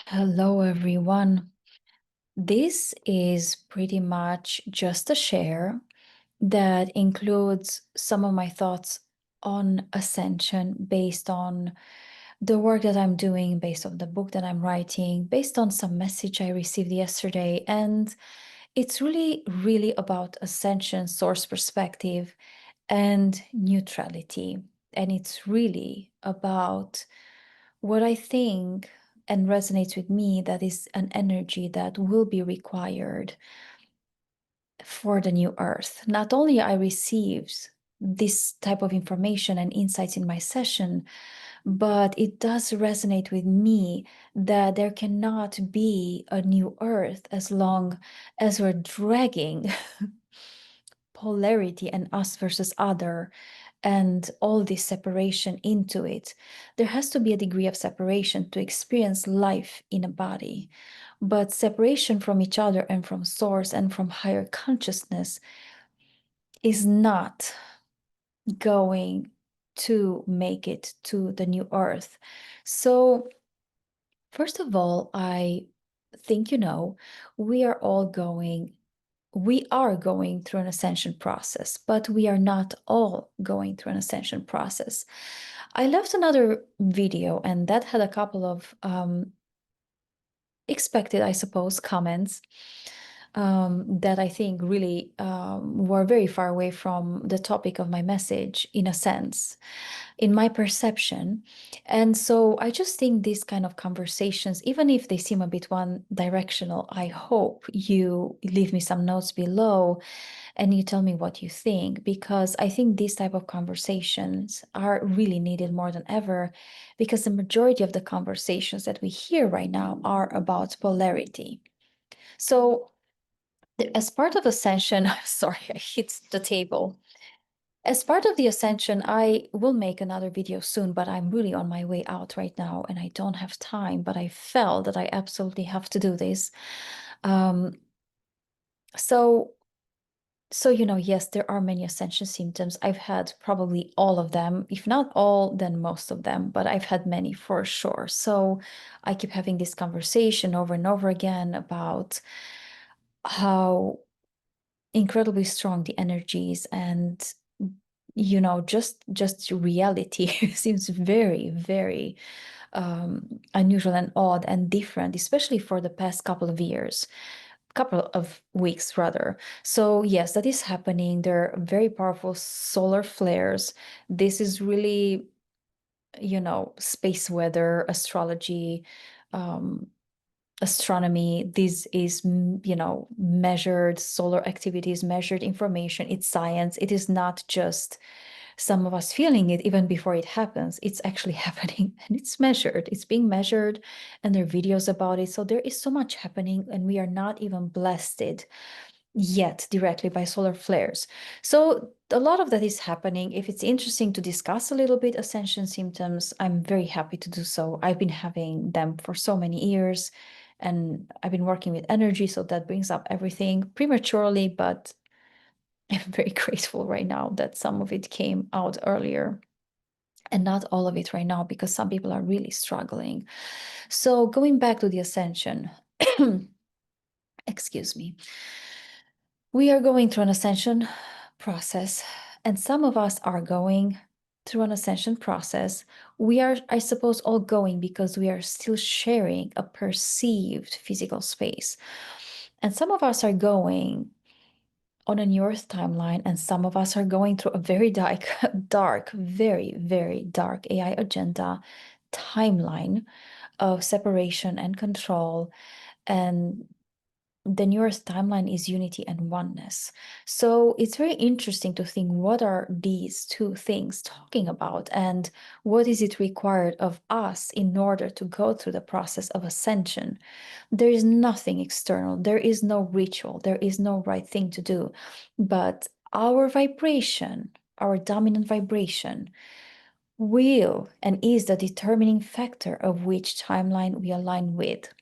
Hello, everyone. This is pretty much just a share that includes some of my thoughts on Ascension based on the work that I'm doing, based on the book that I'm writing, based on some message I received yesterday. And it's really, really about Ascension, source perspective, and neutrality. And it's really about what I think and resonates with me, that is an energy that will be required for the new earth. Not only I received this type of information and insights in my session, but it does resonate with me that there cannot be a new earth as long as we're dragging polarity and us versus other and all this separation into it. There has to be a degree of separation to experience life in a body. But separation from each other and from source and from higher consciousness is not going to make it to the new earth. So, first of all, I think we are all going through an ascension process, but we are not all going through an ascension process. I left another video, and that had a couple of expected, I suppose, comments that I think really were very far away from the topic of my message, in a sense, in my perception. And so I just think these kind of conversations, even if they seem a bit one directional, I hope you leave me some notes below and you tell me what you think, because I think these type of conversations are really needed more than ever, because the majority of the conversations that we hear right now are about polarity. So as part of Ascension, sorry, I hit the table. As part of the Ascension, I will make another video soon, but I'm really on my way out right now and I don't have time, but I felt that I absolutely have to do this. Um, so yes, there are many ascension symptoms. I've had probably all of them, if not all, then most of them, but I've had many for sure. So I keep having this conversation over and over again about how incredibly strong the energies and just reality seems very, very unusual and odd and different, especially for the past couple of weeks rather. So yes, that is happening. There are very powerful solar flares. This is really, space weather, astrology, um, astronomy. This is, measured solar activities, measured information. It's science. It is not just some of us feeling it even before it happens. It's actually happening and it's measured. It's being measured and there are videos about it. So there is so much happening and we are not even blasted yet directly by solar flares. So a lot of that is happening. If it's interesting to discuss a little bit ascension symptoms, I'm very happy to do so. I've been having them for so many years and I've been working with energy, so that brings up everything prematurely, but I'm very grateful right now that some of it came out earlier and not all of it right now, because some people are really struggling. So going back to the ascension, excuse me, we are going through an ascension process, and some of us are going through an ascension process. We are, I suppose, all going because we are still sharing a perceived physical space. And some of us are going on a new earth timeline, and some of us are going through a very dark, very, very dark AI agenda timeline of separation and control. And the new earth timeline is unity and oneness. So it's very interesting to think, what are these two things talking about, and what is it required of us in order to go through the process of ascension? There is nothing external, there is no ritual, there is no right thing to do, but our vibration, our dominant vibration, will and is the determining factor of which timeline we align with.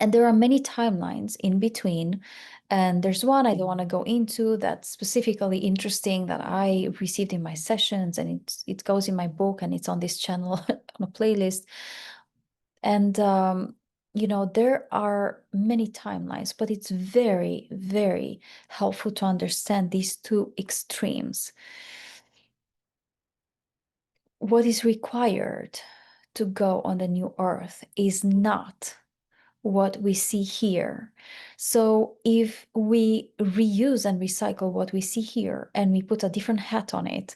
And there are many timelines in between. And there's one I don't want to go into that's specifically interesting that I received in my sessions, and it goes in my book and it's on this channel on a playlist. And there are many timelines, but it's very, very helpful to understand these two extremes. What is required to go on the new earth is not what we see here. So if we reuse and recycle what we see here and we put a different hat on it,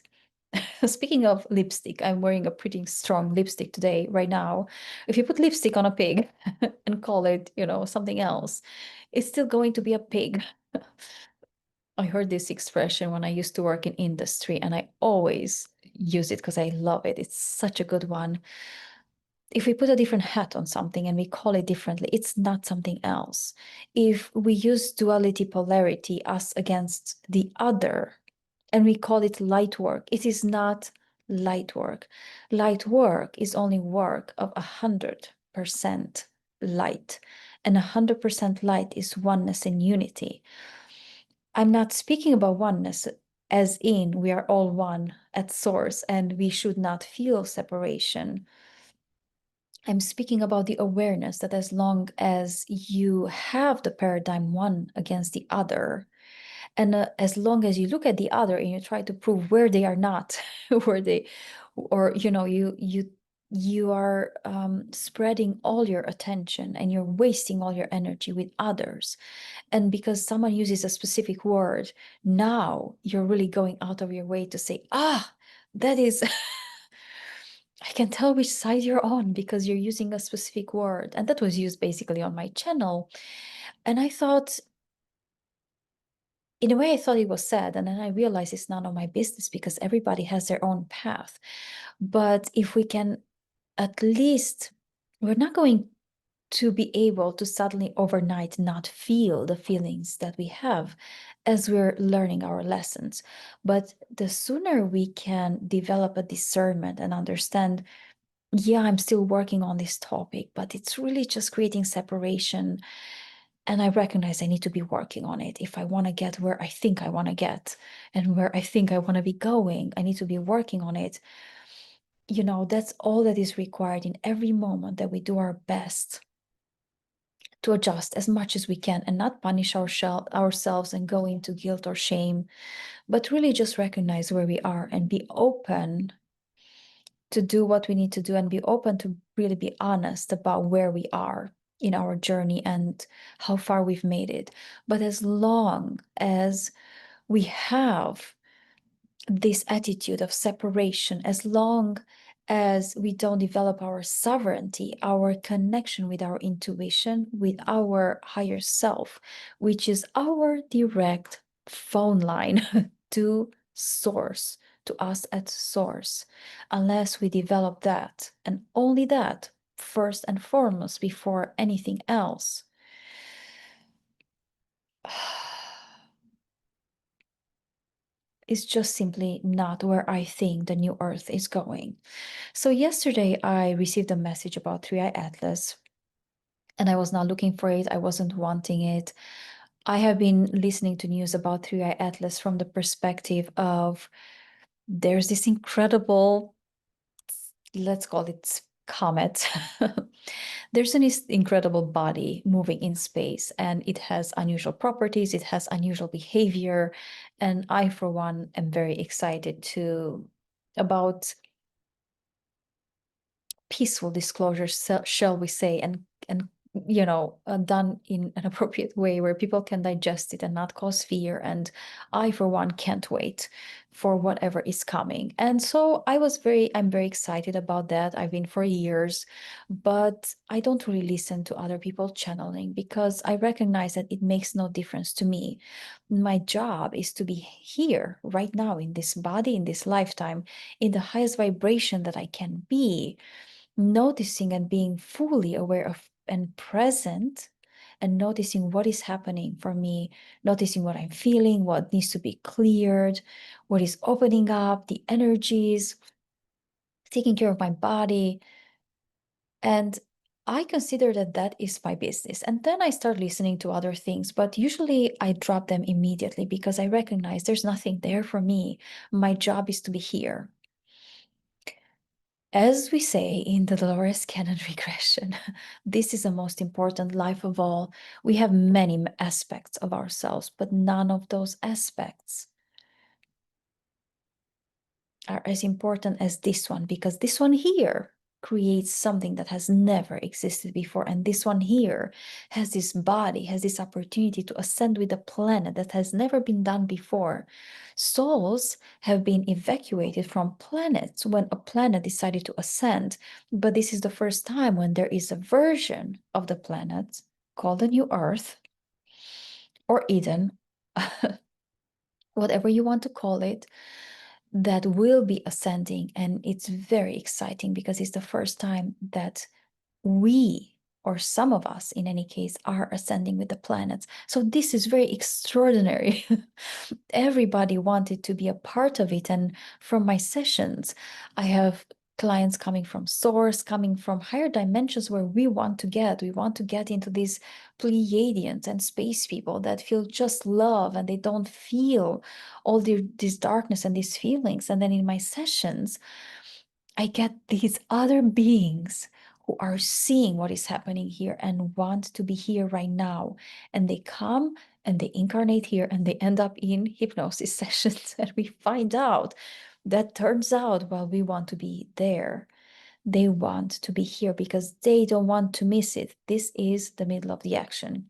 speaking of lipstick, I'm wearing a pretty strong lipstick today, right now. If you put lipstick on a pig and call it, something else, it's still going to be a pig. I heard this expression when I used to work in industry, and I always use it because I love it. It's such a good one. If we put a different hat on something and we call it differently, it's not something else. If we use duality, polarity, us against the other, and we call it light work, it is not light work. Light work is only work of 100% light, and 100% light is oneness and unity. I'm not speaking about oneness as in we are all one at source and we should not feel separation. I'm speaking about the awareness that as long as you have the paradigm one against the other, and as long as you look at the other and you try to prove where they are not, where they, or you are spreading all your attention and you're wasting all your energy with others. And because someone uses a specific word, now you're really going out of your way to say, that is, I can tell which side you're on because you're using a specific word. And that was used basically on my channel. And I thought, in a way, I thought it was sad. And then I realized it's none of my business because everybody has their own path. But if we can at least, we're not going to be able to suddenly overnight not feel the feelings that we have as we're learning our lessons. But the sooner we can develop a discernment and understand, yeah, I'm still working on this topic, but it's really just creating separation. And I recognize I need to be working on it. If I want to get where I think I want to get and where I think I want to be going, I need to be working on it. That's all that is required in every moment, that we do our best to adjust as much as we can and not punish ourselves and go into guilt or shame, but really just recognize where we are and be open to do what we need to do and be open to really be honest about where we are in our journey and how far we've made it. But as long as we have this attitude of separation, as long as we don't develop our sovereignty, our connection with our intuition, with our higher self, which is our direct phone line to source, to us at source, unless we develop that, and only that, first and foremost, before anything else, is just simply not where I think the new earth is going. So yesterday I received a message about 3iAtlas, and I was not looking for it. I wasn't wanting it. I have been listening to news about 3iAtlas from the perspective of there's this incredible, let's call it comet. There's an incredible body moving in space, and it has unusual properties, it has unusual behavior, and I, for one, am very excited about peaceful disclosure, shall we say, and done in an appropriate way where people can digest it and not cause fear. And I, for one, can't wait for whatever is coming. And so I'm very excited about that. I've been for years, but I don't really listen to other people channeling because I recognize that it makes no difference to me. My job is to be here right now in this body, in this lifetime, in the highest vibration that I can be, noticing and being fully aware of and present, and noticing what is happening for me, noticing what I'm feeling, what needs to be cleared, what is opening up, the energies, taking care of my body. And I consider that that is my business. And then I start listening to other things, but usually I drop them immediately because I recognize there's nothing there for me. My job is to be here. As we say in the Dolores Cannon regression, this is the most important life of all. We have many aspects of ourselves, but none of those aspects are as important as this one, because this one here creates something that has never existed before. And this one here has this body, has this opportunity to ascend with a planet that has never been done before. Souls have been evacuated from planets when a planet decided to ascend. But this is the first time when there is a version of the planet called a new Earth or Eden, whatever you want to call it, that will be ascending. And it's very exciting because it's the first time that we, or some of us in any case, are ascending with the planets. So this is very extraordinary. Everybody wanted to be a part of it. And from my sessions, I have clients coming from source, coming from higher dimensions where we want to get. We want to get into these Pleiadians and space people that feel just love, and they don't feel all this darkness and these feelings. And then in my sessions, I get these other beings who are seeing what is happening here and want to be here right now. And they come and they incarnate here and they end up in hypnosis sessions. And we find out that turns out, well, we want to be there. They want to be here because they don't want to miss it. This is the middle of the action.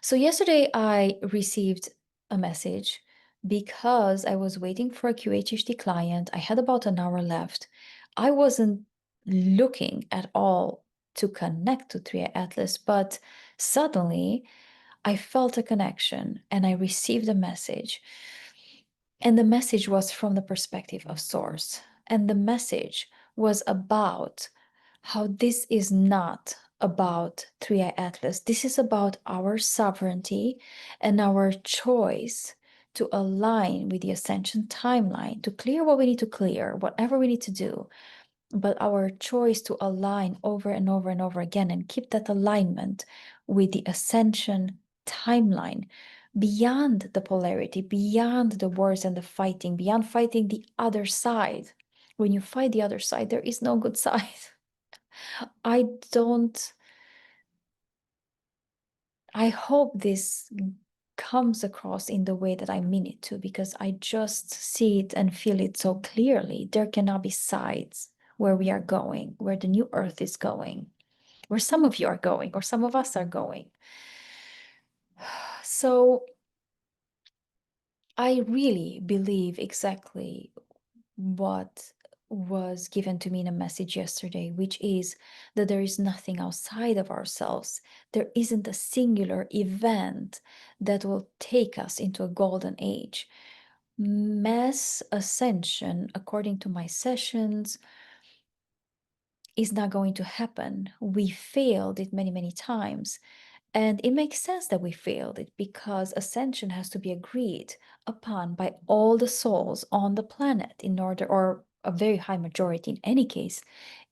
So yesterday I received a message because I was waiting for a QHHT client. I had about an hour left. I wasn't looking at all to connect to 3iAtlas, but suddenly I felt a connection and I received a message. And the message was from the perspective of Source. And the message was about how this is not about 3iAtlas. This is about our sovereignty and our choice to align with the Ascension timeline, to clear what we need to clear, whatever we need to do, but our choice to align over and over and over again and keep that alignment with the Ascension timeline, beyond the polarity, beyond the wars and the fighting, beyond fighting the other side. When you fight the other side, there is no good side. I don't, I hope this comes across in the way that I mean it to, because I just see it and feel it so clearly. There cannot be sides where we are going, where the new earth is going, where some of you are going, or some of us are going. So I really believe exactly what was given to me in a message yesterday, which is that there is nothing outside of ourselves. There isn't a singular event that will take us into a golden age. Mass ascension, according to my sessions, is not going to happen. We failed it many, many times. And it makes sense that we failed it because ascension has to be agreed upon by all the souls on the planet in order, or a very high majority in any case,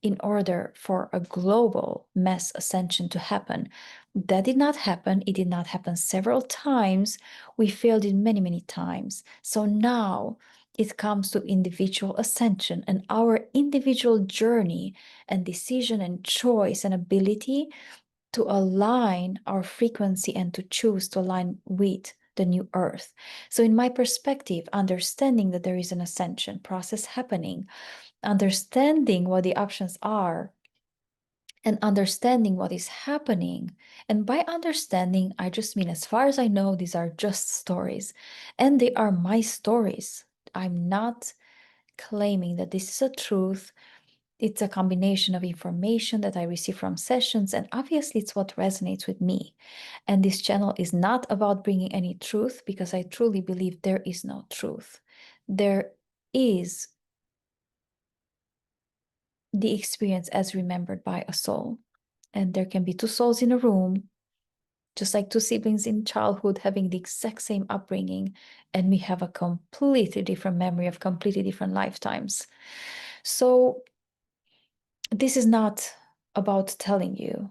in order for a global mass ascension to happen. That did not happen. It did not happen several times. We failed it many, many times. So now it comes to individual ascension and our individual journey and decision and choice and ability to align our frequency and to choose to align with the new earth. So in my perspective, understanding that there is an ascension process happening, understanding what the options are, and understanding what is happening. And by understanding, I just mean, as far as I know, these are just stories, and they are my stories. I'm not claiming that this is a truth. It's a combination of information that I receive from sessions, and obviously it's what resonates with me. And this channel is not about bringing any truth, because I truly believe there is no truth. There is the experience as remembered by a soul. And there can be two souls in a room, just like two siblings in childhood having the exact same upbringing, and we have a completely different memory of completely different lifetimes. So this is not about telling you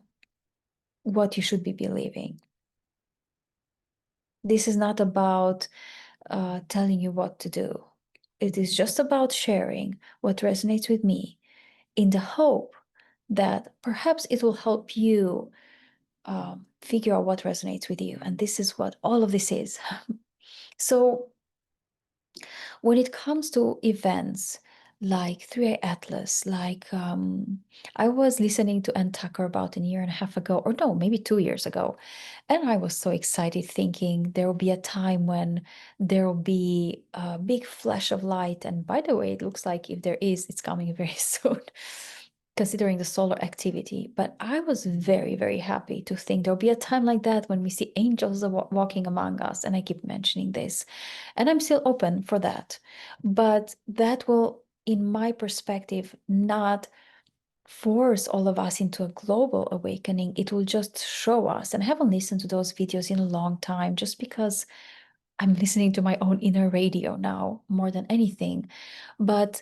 what you should be believing. This is not about telling you what to do. It is just about sharing what resonates with me in the hope that perhaps it will help you figure out what resonates with you. And this is what all of this is. So, when it comes to events like 3iAtlas, I was listening to Ann Tucker about a year and a half ago, or no, maybe 2 years ago. And I was so excited thinking there will be a time when there will be a big flash of light. And by the way, it looks like if there is, it's coming very soon, considering the solar activity. But I was very, very happy to think there'll be a time like that when we see angels walking among us. And I keep mentioning this. And I'm still open for that. But that will, in my perspective, not force all of us into a global awakening. It will just show us. And I haven't listened to those videos in a long time just because I'm listening to my own inner radio now more than anything. But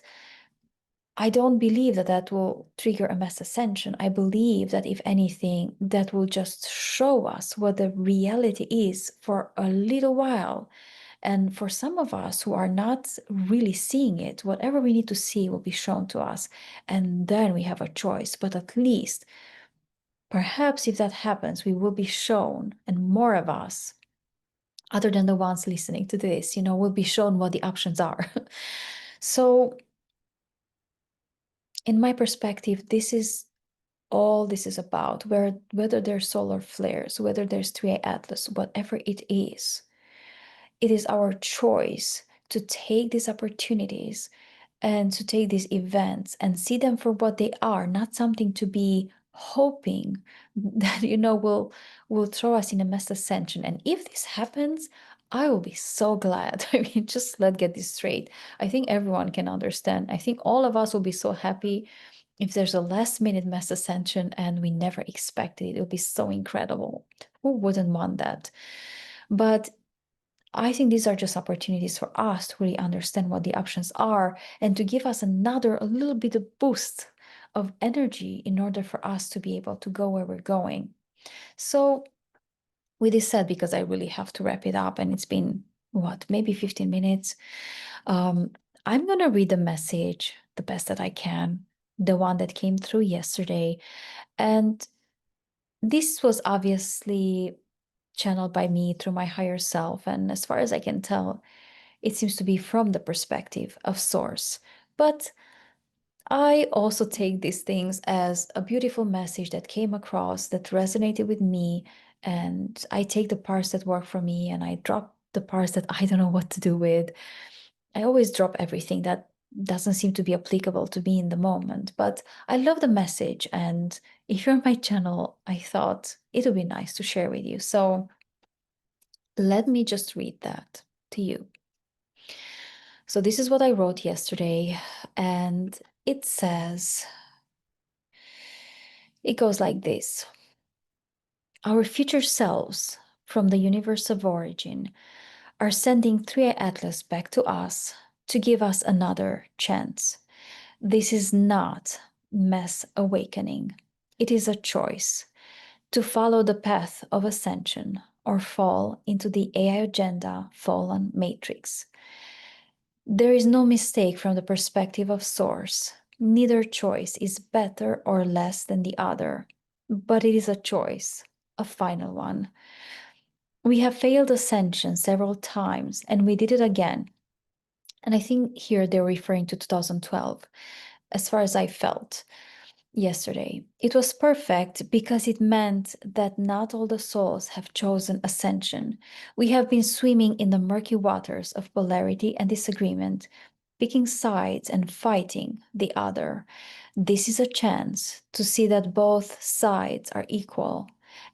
I don't believe that that will trigger a mass ascension. I believe that if anything, that will just show us what the reality is for a little while. And for some of us who are not really seeing it, whatever we need to see will be shown to us. And then we have a choice. But at least, perhaps if that happens, we will be shown, and more of us, other than the ones listening to this, will be shown what the options are. So, in my perspective, this is all this is about, whether there's solar flares, whether there's 3iAtlas, whatever it is our choice to take these opportunities and to take these events and see them for what they are, not something to be hoping that will throw us in a mass ascension. And if this happens, I will be so glad. I mean, just let's get this straight. I think everyone can understand. I think all of us will be so happy if there's a last minute mass ascension and we never expected it. It'll be so incredible. Who wouldn't want that? But I think these are just opportunities for us to really understand what the options are and to give us a little bit of boost of energy in order for us to be able to go where we're going. So, with this said, because I really have to wrap it up and it's been, maybe 15 minutes, I'm going to read the message the best that I can, the one that came through yesterday. And this was obviously channeled by me through my higher self. And as far as I can tell, it seems to be from the perspective of Source. But I also take these things as a beautiful message that came across that resonated with me. And I take the parts that work for me and I drop the parts that I don't know what to do with. I always drop everything that doesn't seem to be applicable to me in the moment. But I love the message. And if you're on my channel, I thought it would be nice to share with you. So let me just read that to you. So this is what I wrote yesterday, and it goes like this. Our future selves from the universe of origin are sending 3iAtlas back to us to give us another chance. This is not mass awakening. It is a choice to follow the path of ascension or fall into the AI agenda fallen matrix. There is no mistake from the perspective of Source. Neither choice is better or less than the other, but it is a choice, a final one. We have failed Ascension several times, and we did it again. And I think here they're referring to 2012, as far as I felt yesterday. It was perfect because it meant that not all the souls have chosen Ascension. We have been swimming in the murky waters of polarity and disagreement, picking sides and fighting the other. This is a chance to see that both sides are equal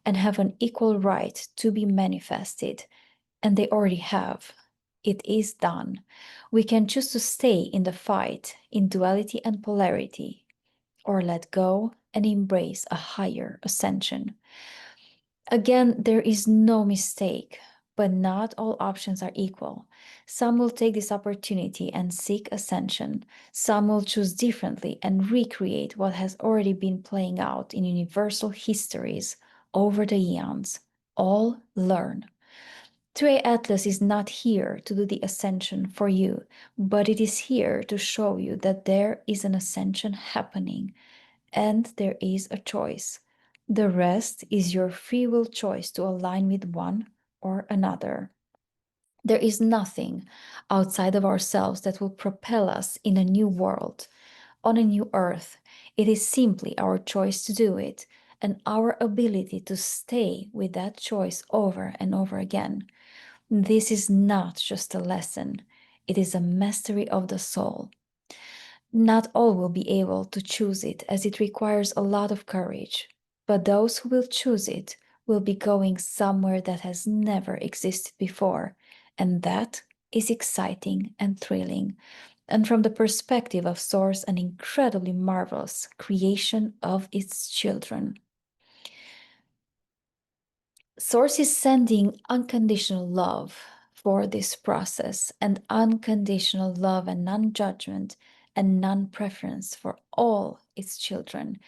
and have an equal right to be manifested, and they already have. It is done. We can choose to stay in the fight, in duality and polarity, or let go and embrace a higher ascension. Again, there is no mistake, but not all options are equal. Some will take this opportunity and seek ascension. Some will choose differently and recreate what has already been playing out in universal histories over the eons. All learn. 3iAtlas is not here to do the ascension for you, but it is here to show you that there is an ascension happening and there is a choice. The rest is your free will choice to align with one or another. There is nothing outside of ourselves that will propel us in a new world, on a new earth. It is simply our choice to do it and our ability to stay with that choice over and over again. This is not just a lesson, it is a mastery of the soul. Not all will be able to choose it as it requires a lot of courage, but those who will choose it will be going somewhere that has never existed before, and that is exciting and thrilling. And from the perspective of Source, an incredibly marvelous creation of its children. Source is sending unconditional love for this process, and unconditional love and non-judgment and non-preference for all its children.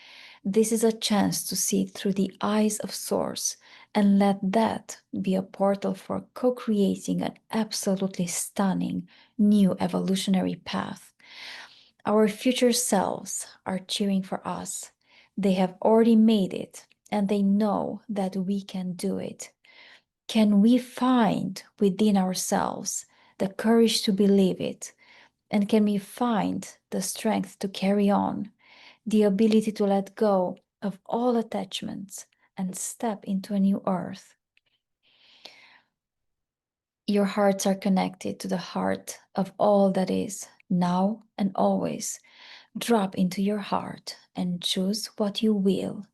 This is a chance to see through the eyes of Source and let that be a portal for co-creating an absolutely stunning new evolutionary path. Our future selves are cheering for us. They have already made it and they know that we can do it. Can we find within ourselves the courage to believe it? And can we find the strength to carry on, the ability to let go of all attachments and step into a new earth? Your hearts are connected to the heart of all that is, now and always. Drop into your heart and choose what you will.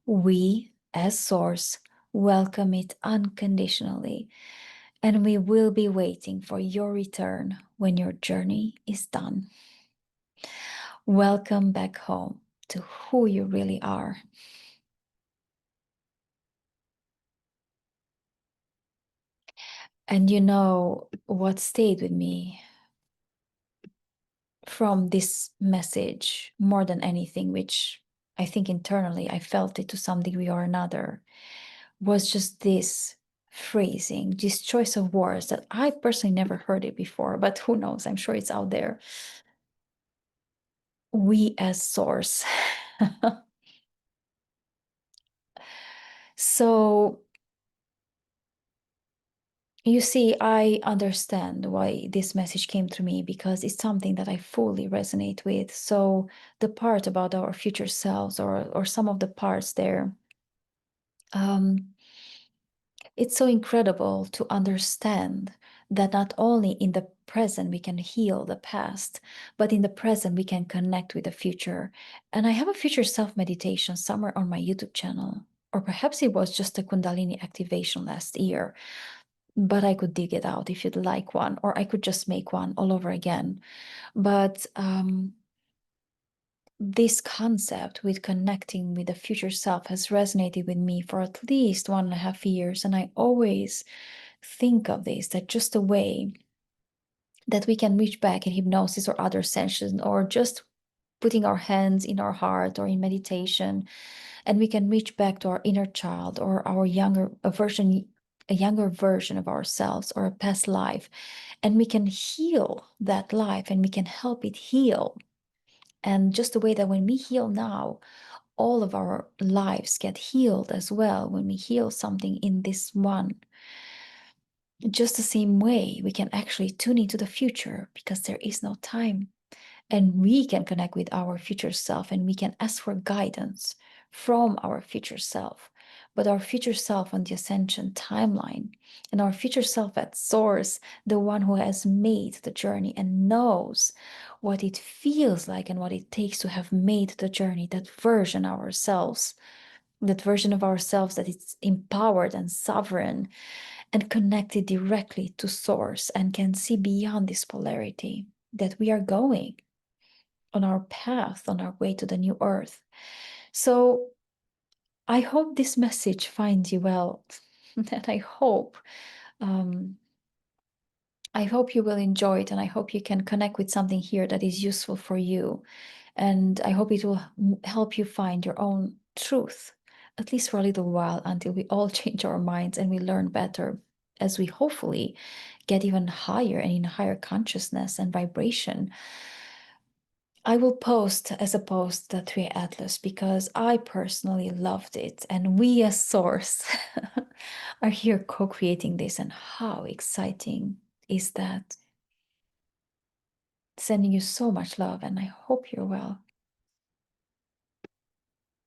We, as Source, welcome it unconditionally, and we will be waiting for your return when your journey is done. Welcome back home to who you really are. And you know what stayed with me from this message more than anything, which I think internally I felt it to some degree or another, was just this phrasing, this choice of words that I personally never heard it before, but who knows, I'm sure it's out there. We as Source. So you see, I understand why this message came to me because it's something that I fully resonate with. So the part about our future selves, or some of the parts there, um, it's so incredible to understand that not only in the present we can heal the past, but in the present we can connect with the future. And I have a future self meditation somewhere on my YouTube channel, or perhaps it was just a Kundalini activation last year, but I could dig it out if you'd like one, or I could just make one all over again. But this concept with connecting with the future self has resonated with me for at least 1.5 years. And I always think of this, that just a way that we can reach back in hypnosis or other sessions, or just putting our hands in our heart or in meditation, and we can reach back to our inner child or our a younger version of ourselves or a past life, and we can heal that life and we can help it heal. And just the way that when we heal now, all of our lives get healed as well. When we heal something in this one, just the same way, we can actually tune into the future because there is no time. And we can connect with our future self and we can ask for guidance from our future self. But our future self on the Ascension timeline, and our future self at Source, the one who has made the journey and knows what it feels like and what it takes to have made the journey, that version of ourselves, that version of ourselves that is empowered and sovereign and connected directly to Source and can see beyond this polarity, that we are going on our path, on our way to the new earth. So I hope this message finds you well, and um, I hope you will enjoy it, and I hope you can connect with something here that is useful for you, and I hope it will help you find your own truth, at least for a little while, until we all change our minds and we learn better as we hopefully get even higher and in higher consciousness and vibration. I will post as a post the 3iAtlas because I personally loved it, and we as Source are here co-creating this, and how exciting is that? Sending you so much love, and I hope you're well.